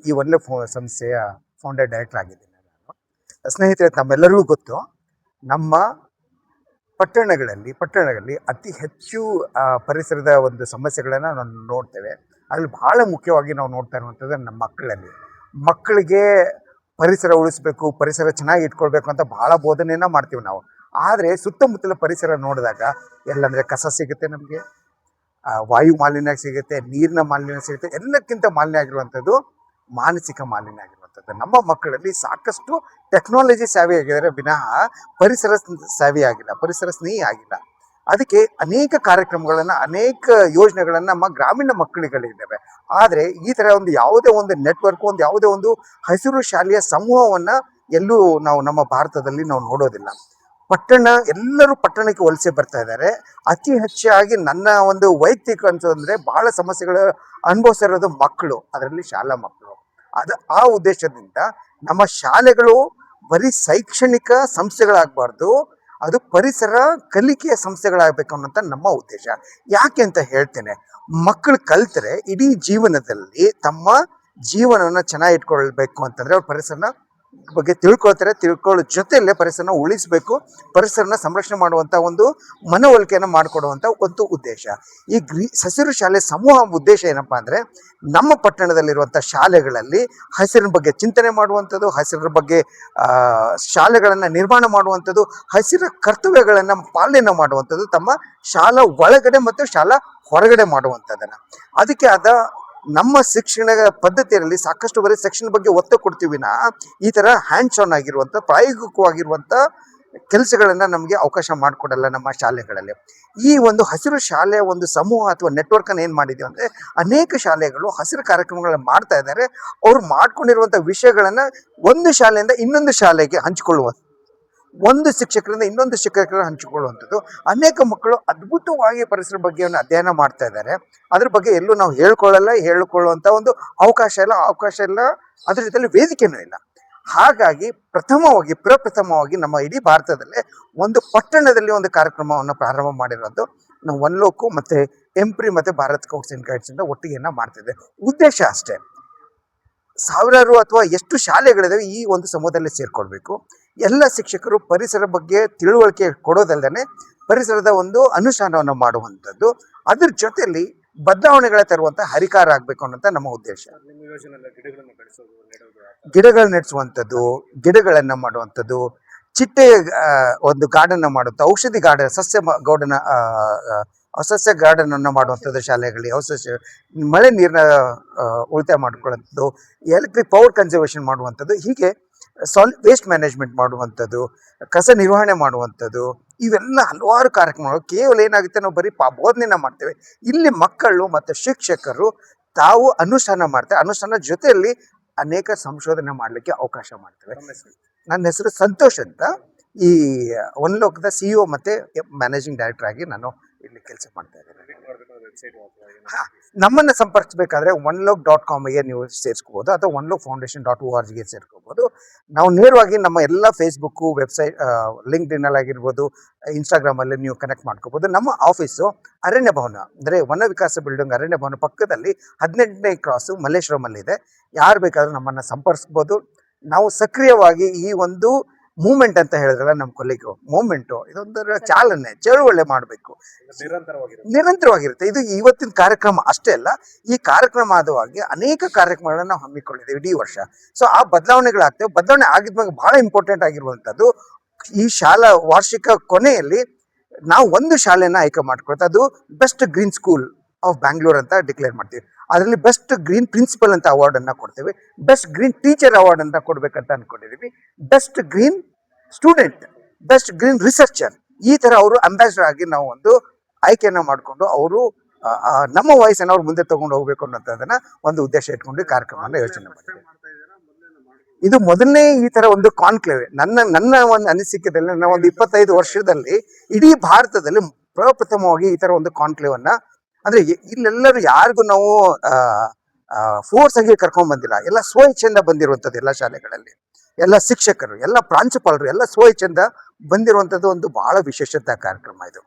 ಈ ಒಳ್ಳೆ ಸಂಸ್ಥೆಯ ಫೌಂಡರ್ ಡೈರೆಕ್ಟರ್ ಆಗಿದ್ದೀನಿ ನಾನು. ಸ್ನೇಹಿತರೆ, ತಮ್ಮೆಲ್ಲರಿಗೂ ಗೊತ್ತು, ನಮ್ಮ ಪಟ್ಟಣಗಳಲ್ಲಿ ಅತಿ ಹೆಚ್ಚು ಪರಿಸರದ ಒಂದು ಸಮಸ್ಯೆಗಳನ್ನು ನಾವು ನೋಡ್ತೇವೆ. ಅಲ್ಲಿ ಬಹಳ ಮುಖ್ಯವಾಗಿ ನಾವು ನೋಡ್ತಾ ಇರುವಂಥದ್ದು ನಮ್ಮ ಮಕ್ಕಳಿಗೆ ಪರಿಸರ ಉಳಿಸ್ಬೇಕು, ಪರಿಸರ ಚೆನ್ನಾಗಿ ಇಟ್ಕೊಳ್ಬೇಕು ಅಂತ ಬಹಳ ಬೋಧನೆಯನ್ನು ಮಾಡ್ತೀವಿ ನಾವು. ಆದರೆ ಸುತ್ತಮುತ್ತಲ ಪರಿಸರ ನೋಡಿದಾಗ ಎಲ್ಲಂದರೆ ಕಸ ಸಿಗುತ್ತೆ, ನಮಗೆ ವಾಯು ಮಾಲಿನ್ಯ ಸಿಗುತ್ತೆ, ನೀರಿನ ಮಾಲಿನ್ಯ ಸಿಗುತ್ತೆ. ಎಲ್ಲಕ್ಕಿಂತ ಮಾಲಿನ್ಯ ಆಗಿರುವಂಥದ್ದು ಮಾನಸಿಕ ಮಾಲಿನ್ಯ ಆಗಿರುವಂಥದ್ದು. ನಮ್ಮ ಮಕ್ಕಳಲ್ಲಿ ಸಾಕಷ್ಟು ಟೆಕ್ನಾಲಜಿ ಸೇವೆ ಆಗಿದ್ದಾರೆ ವಿನಃ ಪರಿಸರ ಸೇವೆ ಆಗಿಲ್ಲ, ಪರಿಸರ ಸ್ನೇಹಿ ಆಗಿಲ್ಲ. ಅದಕ್ಕೆ ಅನೇಕ ಕಾರ್ಯಕ್ರಮಗಳನ್ನು, ಅನೇಕ ಯೋಜನೆಗಳನ್ನು ನಮ್ಮ ಗ್ರಾಮೀಣ ಮಕ್ಕಳಿಗಳಿದ್ದಾವೆ. ಆದರೆ ಈ ಥರ ಒಂದು ಯಾವುದೇ ಒಂದು ನೆಟ್ವರ್ಕ್, ಯಾವುದೇ ಒಂದು ಹಸಿರು ಶಾಲೆಯ ಸಮೂಹವನ್ನು ಎಲ್ಲೂ ನಾವು ನಮ್ಮ ಭಾರತದಲ್ಲಿ ನಾವು ನೋಡೋದಿಲ್ಲ. ಎಲ್ಲರೂ ಪಟ್ಟಣಕ್ಕೆ ವಲಸೆ ಬರ್ತಾ ಇದ್ದಾರೆ. ಅತಿ ಹೆಚ್ಚಾಗಿ ನನ್ನ ಒಂದು ವೈಯಕ್ತಿಕ ಅಂತಂದರೆ ಬಹಳ ಸಮಸ್ಯೆಗಳು ಅನುಭವಿಸಿರೋದು ಮಕ್ಕಳು, ಅದರಲ್ಲಿ ಶಾಲಾ ಮಕ್ಕಳು. ಆ ಉದ್ದೇಶದಿಂದ ನಮ್ಮ ಶಾಲೆಗಳು ಬರೀ ಶೈಕ್ಷಣಿಕ ಸಂಸ್ಥೆಗಳಾಗಬಾರ್ದು, ಅದು ಪರಿಸರ ಕಲಿಕೆಯ ಸಂಸ್ಥೆಗಳಾಗಬೇಕು ಅನ್ನೋಂಥ ನಮ್ಮ ಉದ್ದೇಶ. ಯಾಕೆ ಅಂತ ಹೇಳ್ತೇನೆ, ಮಕ್ಕಳು ಕಲಿತರೆ ಇಡೀ ಜೀವನದಲ್ಲಿ ತಮ್ಮ ಜೀವನವನ್ನು ಚೆನ್ನಾಗಿ ಇಟ್ಕೊಳ್ಬೇಕು ಅಂತಂದರೆ ಅವ್ರ ಪರಿಸರನ ಬಗ್ಗೆ ತಿಳ್ಕೊಳ್ಳೋ ಜೊತೆಯಲ್ಲೇ ಪರಿಸರನ ಉಳಿಸಬೇಕು, ಪರಿಸರನ ಸಂರಕ್ಷಣೆ ಮಾಡುವಂಥ ಒಂದು ಮನವೊಲಿಕೆಯನ್ನು ಮಾಡಿಕೊಡುವಂಥ ಒಂದು ಉದ್ದೇಶ. ಈ ಹಸಿರು ಶಾಲೆ ಸಮೂಹ ಉದ್ದೇಶ ಏನಪ್ಪ ಅಂದರೆ, ನಮ್ಮ ಪಟ್ಟಣದಲ್ಲಿರುವಂಥ ಶಾಲೆಗಳಲ್ಲಿ ಹಸಿರಿನ ಬಗ್ಗೆ ಚಿಂತನೆ ಮಾಡುವಂಥದ್ದು, ಹಸಿರ ಬಗ್ಗೆ ಶಾಲೆಗಳನ್ನು ನಿರ್ಮಾಣ ಮಾಡುವಂಥದ್ದು, ಹಸಿರ ಕರ್ತವ್ಯಗಳನ್ನು ಪಾಲನೆ ಮಾಡುವಂಥದ್ದು, ತಮ್ಮ ಶಾಲಾ ಒಳಗಡೆ ಮತ್ತು ಶಾಲಾ ಹೊರಗಡೆ ಮಾಡುವಂಥದ್ದನ್ನು. ಅದಕ್ಕೆ ನಮ್ಮ ಶಿಕ್ಷಣ ಪದ್ಧತಿಯಲ್ಲಿ ಸಾಕಷ್ಟು ಬರೀ ಶಿಕ್ಷಣ ಬಗ್ಗೆ ಒತ್ತು ಕೊಡ್ತೀವಿ ನಾ, ಈ ಥರ ಹ್ಯಾಂಡ್ಸ್ ಆನ್ ಆಗಿರುವಂಥ ಪ್ರಾಯೋಗಿಕವಾಗಿರುವಂಥ ಕೆಲಸಗಳನ್ನು ನಮಗೆ ಅವಕಾಶ ಮಾಡಿಕೊಡಲ್ಲ ನಮ್ಮ ಶಾಲೆಗಳಲ್ಲಿ. ಈ ಒಂದು ಹಸಿರು ಶಾಲೆಯ ಒಂದು ಸಮೂಹ ಅಥವಾ ನೆಟ್ವರ್ಕನ್ನು ಏನು ಮಾಡಿದ್ದೀವಿ ಅಂದರೆ, ಅನೇಕ ಶಾಲೆಗಳು ಹಸಿರು ಕಾರ್ಯಕ್ರಮಗಳನ್ನು ಮಾಡ್ತಾ ಇದ್ದಾರೆ. ಅವ್ರು ಮಾಡ್ಕೊಂಡಿರುವಂಥ ವಿಷಯಗಳನ್ನು ಒಂದು ಶಾಲೆಯಿಂದ ಇನ್ನೊಂದು ಶಾಲೆಗೆ ಹಂಚಿಕೊಳ್ಳುವ, ಒಂದು ಶಿಕ್ಷಕರಿಂದ ಇನ್ನೊಂದು ಶಿಕ್ಷಕರು ಹಂಚಿಕೊಳ್ಳುವಂಥದ್ದು. ಅನೇಕ ಮಕ್ಕಳು ಅದ್ಭುತವಾಗಿ ಪರಿಸರ ಬಗ್ಗೆ ಅಧ್ಯಯನ ಮಾಡ್ತಾ ಇದ್ದಾರೆ. ಅದ್ರ ಬಗ್ಗೆ ಎಲ್ಲೂ ನಾವು ಹೇಳಿಕೊಳ್ಳುವಂಥ ಒಂದು ಅವಕಾಶ ಇಲ್ಲ, ಅದ್ರ ಜೊತೆಲಿ ವೇದಿಕೆಯೂ ಇಲ್ಲ. ಹಾಗಾಗಿ ಪ್ರಪ್ರಥಮವಾಗಿ ನಮ್ಮ ಇಡೀ ಭಾರತದಲ್ಲೇ ಒಂದು ಪಟ್ಟಣದಲ್ಲಿ ಒಂದು ಕಾರ್ಯಕ್ರಮವನ್ನು ಪ್ರಾರಂಭ ಮಾಡಿರೋದು ನಾವು ಒನ್ಲೋಕು ಮತ್ತು ಎಂಪ್ರಿ ಮತ್ತು ಭಾರತ್ ಸ್ಕೌಟ್ಸ್ ಆ್ಯಂಡ್ ಗೈಡ್ಸಿಂದ ಒಟ್ಟಿಗೆಯನ್ನು ಮಾಡ್ತಿದ್ದೆ. ಉದ್ದೇಶ ಅಷ್ಟೇ, ಸಾವಿರಾರು ಅಥವಾ ಎಷ್ಟು ಶಾಲೆಗಳಿದಾವೆ ಈ ಒಂದು ಸಮೂಹದಲ್ಲಿ ಸೇರ್ಕೊಳ್ಬೇಕು. ಎಲ್ಲ ಶಿಕ್ಷಕರು ಪರಿಸರ ಬಗ್ಗೆ ತಿಳುವಳಿಕೆ ಕೊಡೋದಲ್ಲದೆ ಪರಿಸರದ ಒಂದು ಅನುಷ್ಠಾನವನ್ನು ಮಾಡುವಂಥದ್ದು, ಅದ್ರ ಜೊತೆಯಲ್ಲಿ ಬದಲಾವಣೆಗಳ ತರುವಂಥ ಹರಿಕಾರ ಆಗಬೇಕು ಅನ್ನೋಂಥ ನಮ್ಮ ಉದ್ದೇಶ. ಗಿಡಗಳು ನೆಡೆಸುವಂಥದ್ದು, ಗಿಡಗಳನ್ನು ಮಾಡುವಂಥದ್ದು, ಚಿಟ್ಟೆಯ ಒಂದು ಗಾರ್ಡನ್ನ ಮಾಡುವಂಥ, ಔಷಧಿ ಗಾರ್ಡನ್, ಸಸ್ಯ ಗಾರ್ಡನ್ ಅನ್ನು ಮಾಡುವಂಥದ್ದು ಶಾಲೆಗಳಲ್ಲಿ, ಮಳೆ ನೀರನ್ನ ಉಳಿತಾಯ ಮಾಡಿಕೊಳ್ಳುವಂಥದ್ದು, ಎಲೆಕ್ಟ್ರಿಕ್ ಪವರ್ ಕನ್ಸರ್ವೇಷನ್ ಮಾಡುವಂಥದ್ದು, ಹೀಗೆ ವೇಸ್ಟ್ ಮ್ಯಾನೇಜ್ಮೆಂಟ್ ಮಾಡುವಂಥದ್ದು, ಕಸ ನಿರ್ವಹಣೆ ಮಾಡುವಂಥದ್ದು, ಇವೆಲ್ಲ ಹಲವಾರು ಕಾರ್ಯಕ್ರಮಗಳು. ಕೇವಲ ಏನಾಗುತ್ತೆ, ನಾವು ಬರೀ ಬೋಧನೆಯನ್ನು ಮಾಡ್ತೇವೆ. ಇಲ್ಲಿ ಮಕ್ಕಳು ಮತ್ತು ಶಿಕ್ಷಕರು ತಾವು ಅನುಷ್ಠಾನ ಜೊತೆಯಲ್ಲಿ ಅನೇಕ ಸಂಶೋಧನೆ ಮಾಡಲಿಕ್ಕೆ ಅವಕಾಶ ಮಾಡ್ತೇವೆ. ನನ್ನ ಹೆಸರು ಸಂತೋಷ್ ಅಂತ, ಈ ಒನ್ಲೋಕದ CEO ಮತ್ತು ಮ್ಯಾನೇಜಿಂಗ್ ಡೈರೆಕ್ಟರ್ ಆಗಿ ನಾನು ಇಲ್ಲಿ ಕೆಲಸ ಮಾಡ್ತಾ ಇದ್ದೇನೆ. ನಮ್ಮನ್ನು ಸಂಪರ್ಕಿಸಬೇಕಾದ್ರೆ onelok.com ನೀವು ಸೇರಿಸ್ಕೋಬೋದು, ಅಥವಾ onlokfoundation.org ಸೇರ್ಕೋಬೋದು. ನಾವು ನೇರವಾಗಿ ನಮ್ಮ ಎಲ್ಲ ಫೇಸ್ಬುಕ್ಕು, ವೆಬ್ಸೈಟ್, ಲಿಂಕ್ಡ್ಇನ್ ಆಗಿರ್ಬೋದು, ಇನ್ಸ್ಟಾಗ್ರಾಮಲ್ಲಿ ನೀವು ಕನೆಕ್ಟ್ ಮಾಡ್ಕೋಬೋದು. ನಮ್ಮ ಆಫೀಸು ಅರಣ್ಯ ಭವನ, ಅಂದರೆ ವನ ವಿಕಾಸ ಬಿಲ್ಡಿಂಗ್ ಅರಣ್ಯ ಭವನ ಪಕ್ಕದಲ್ಲಿ 18ನೇ ಕ್ರಾಸು ಮಲ್ಲೇಶ್ವರಮಲ್ಲಿದೆ. ಯಾರು ಬೇಕಾದರೂ ನಮ್ಮನ್ನು ಸಂಪರ್ಕಿಸ್ಬೋದು. ನಾವು ಸಕ್ರಿಯವಾಗಿ ಈ ಒಂದು ಮೂಮೆಂಟ್ ಅಂತ ಹೇಳಿದ್ರಲ್ಲ, ನಮ್ಮ ಕೊಲ್ಲಿಗೂ ಮೂಮೆಂಟು, ಇದೊಂಥರ ಚಳುವಳಿ ಮಾಡಬೇಕು, ನಿರಂತರವಾಗಿರುತ್ತೆ. ಇದು ಇವತ್ತಿನ ಕಾರ್ಯಕ್ರಮ ಅಷ್ಟೇ ಅಲ್ಲ, ಈ ಕಾರ್ಯಕ್ರಮ ಆದವಾಗಿ ಅನೇಕ ಕಾರ್ಯಕ್ರಮಗಳನ್ನು ನಾವು ಹಮ್ಮಿಕೊಂಡಿದ್ದೇವೆ ಇಡೀ ವರ್ಷ. ಸೊ ಆ ಬದಲಾವಣೆಗಳಾಗ್ತವೆ. ಬದಲಾವಣೆ ಆಗಿದ್ದಾಗ ಬಹಳ ಇಂಪಾರ್ಟೆಂಟ್ ಆಗಿರುವಂಥದ್ದು, ಈ ಶಾಲಾ ವಾರ್ಷಿಕ ಕೊನೆಯಲ್ಲಿ ನಾವು ಒಂದು ಶಾಲೆಯನ್ನು ಆಯ್ಕೆ ಮಾಡ್ಕೊಳ್ತಾ, ಅದು best green school of Bangalore ಅಂತ ಡಿಕ್ಲೇರ್ ಮಾಡ್ತೀವಿ. ಅದರಲ್ಲಿ ಬೆಸ್ಟ್ ಗ್ರೀನ್ ಪ್ರಿನ್ಸಿಪಲ್ ಅಂತ ಅವಾರ್ಡನ್ನು ಕೊಡ್ತೇವೆ, ಬೆಸ್ಟ್ ಗ್ರೀನ್ ಟೀಚರ್ ಅವಾರ್ಡ್ ಅಂತ ಕೊಡಬೇಕಂತ ಅಂದ್ಕೊಂಡಿದ್ದೀವಿ, best green student, best green researcher, ಈ ಥರ ಅವರು ಅಂಬಾಸಿಡರ್ ಆಗಿ ನಾವು ಒಂದು ಆಯ್ಕೆಯನ್ನು ಮಾಡಿಕೊಂಡು ಅವರು ನಮ್ಮ ವಾಯ್ಸನ್ನು ಅವ್ರು ಮುಂದೆ ತೊಗೊಂಡು ಹೋಗ್ಬೇಕು ಅನ್ನೋಂಥದ್ದನ್ನು ಒಂದು ಉದ್ದೇಶ ಇಟ್ಕೊಂಡು ಕಾರ್ಯಕ್ರಮವನ್ನು ಯೋಚನೆ ಮಾಡಿದ್ದೀವಿ. ಇದು ಮೊದಲನೇ ಈ ಥರ ಒಂದು ಕಾನ್ಕ್ಲೇವ್. ನನ್ನ ಒಂದು ಅನಿಸಿಕೆದಲ್ಲಿ, ನನ್ನ ಒಂದು 25 ವರ್ಷದಲ್ಲಿ ಇಡೀ ಭಾರತದಲ್ಲಿ ಪ್ರಪ್ರಥಮವಾಗಿ ಈ ಥರ ಒಂದು ಕಾನ್ಕ್ಲೇವನ್ನು, ಅಂದರೆ ಇಲ್ಲೆಲ್ಲರೂ ಯಾರಿಗೂ ನಾವು ಫೋರ್ಸ್ ಆಗಿ ಕರ್ಕೊಂಡು ಬಂದಿಲ್ಲ, ಎಲ್ಲ ಸ್ವಇಚ್ಛೆಯಿಂದ ಬಂದಿರುವಂಥದ್ದು. ಎಲ್ಲ ಶಾಲೆಗಳಲ್ಲಿ ಎಲ್ಲ ಶಿಕ್ಷಕರು, ಎಲ್ಲ ಪ್ರಾಂಶುಪಾಲರು ಎಲ್ಲ ಸ್ವಇಚ್ಛೆಯಿಂದ ಬಂದಿರುವಂಥದ್ದು ಒಂದು ಬಹಳ ವಿಶೇಷತೆ ಕಾರ್ಯಕ್ರಮ ಇದು.